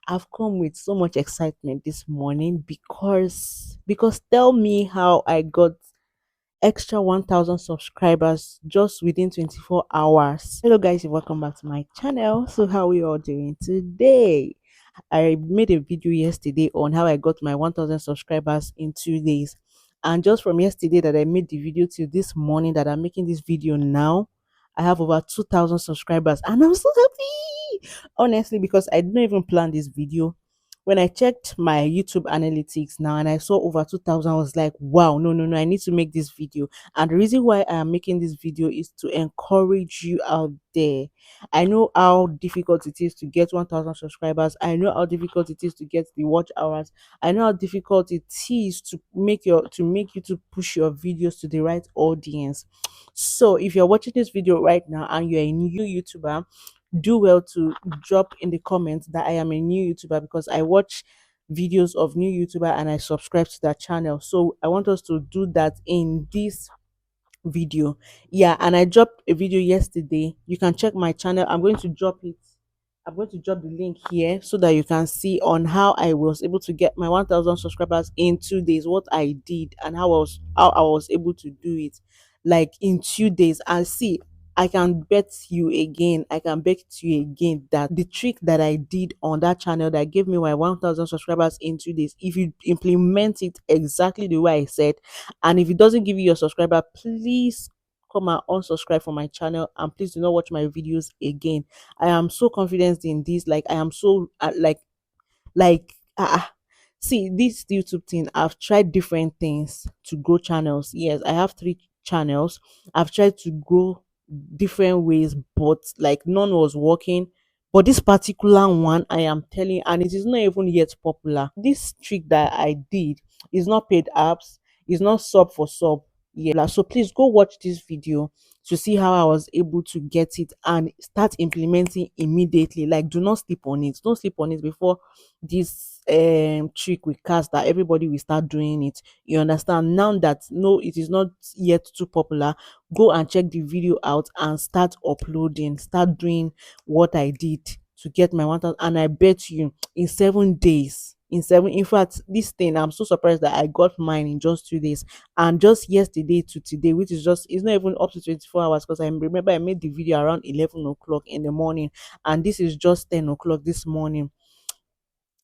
I've come with so much excitement this morning because tell me how I got extra 1000 subscribers just within 24 hours. Hello guys, and welcome back to my channel. So how are we all doing today? I made a video yesterday on how I got my 1000 subscribers in 2 days. And just from yesterday that I made the video till this morning that I'm making this video now, I have over 2000 subscribers and I'm so happy. Honestly, because I didn't even plan this video. When I checked my YouTube analytics now and I saw over 2000, I was like, wow, no, no, no, I need to make this video. And the reason why I am making this video is to encourage you out there. I know how difficult it is to get 1000 subscribers. I know how difficult it is to get the watch hours. I know how difficult it is to make you to push your videos to the right audience. So if you're watching this video right now and you're a new YouTuber, do well to drop in the comments that I am a new YouTuber because I watch videos of new YouTuber and I subscribe to that channel. So I want us to do that in this video. Yeah, and I dropped a video yesterday. You can check my channel. I'm going to drop the link here so that you can see on how I was able to get my 1000 subscribers in 2 days, what I did and how I was able to do it like in 2 days. And see, I can bet you again, I can bet you again that the trick that I did on that channel that gave me my 1000 subscribers in 2 days, if you implement it exactly the way I said, and if it doesn't give you your subscriber, please come and unsubscribe from my channel and please do not watch my videos again. I am so confident in this. Like I am so like see this YouTube thing. I've tried different things to grow channels. Yes, I have 3 channels. I've tried to grow different ways, but like none was working. But this particular one, I am telling, and it is not even yet popular. This trick that I did is not paid apps, it's not sub for sub. Yeah, so please go watch this video to see how I was able to get it and start implementing immediately. Like, do not sleep on it. Don't sleep on it before this trick we cast that everybody will start doing it. You understand? Now that no, it is not yet too popular, go and check the video out and start uploading, start doing what I did to get my 1000. And I bet you in 7 days, in fact, this thing, I'm so surprised that I got mine in just 2 days. And just yesterday to today, which is just, it's not even up to 24 hours because I remember I made the video around 11 o'clock in the morning, and this is just 10 o'clock this morning.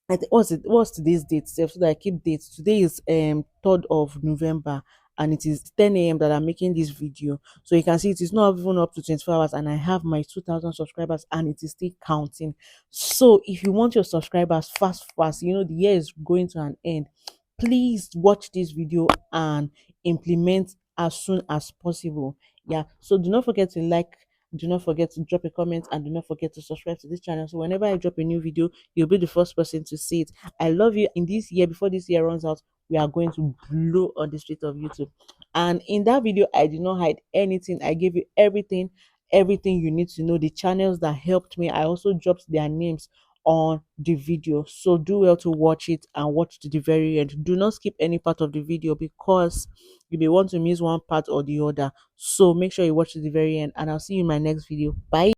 I think what's today's date sef, so that I keep dates. Today is 3rd of November and it is 10 a.m. that I'm making this video. So you can see it is not even up to 24 hours and I have my 2000 subscribers and it is still counting. So if you want your subscribers fast, the year is going to an end. Please watch this video and implement as soon as possible. Yeah. So do not forget to like, do not forget to drop a comment, and do not forget to subscribe to this channel. So whenever I drop a new video, you'll be the first person to see it. I love you. In this year, before this year runs out, we are going to blow on the street of YouTube. And in that video, I did not hide anything. I gave you everything you need to know. The channels that helped me, I also dropped their names on the video. So do well to watch it and watch to the very end. Do not skip any part of the video because you may want to miss one part or the other. So make sure you watch to the very end, and I'll see you in my next video. Bye.